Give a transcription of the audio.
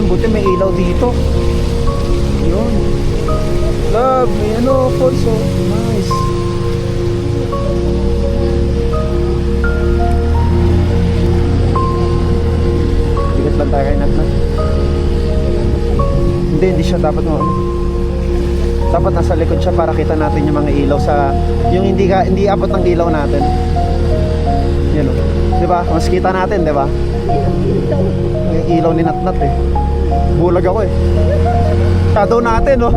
Ayun, buti may ilaw dito. Ayun. Love, may ano, falls, oh. Nice. Bigat lang tayo kay Natnat. Hindi siya dapat mo. Dapat nasa likod siya para kita natin yung mga ilaw sa yung hindi abot ng ilaw natin. Yan oh. 'Di ba? Mas kita natin, 'di ba? Yung ilaw ni Natnat eh. Bulag ako eh. Shadow natin oh.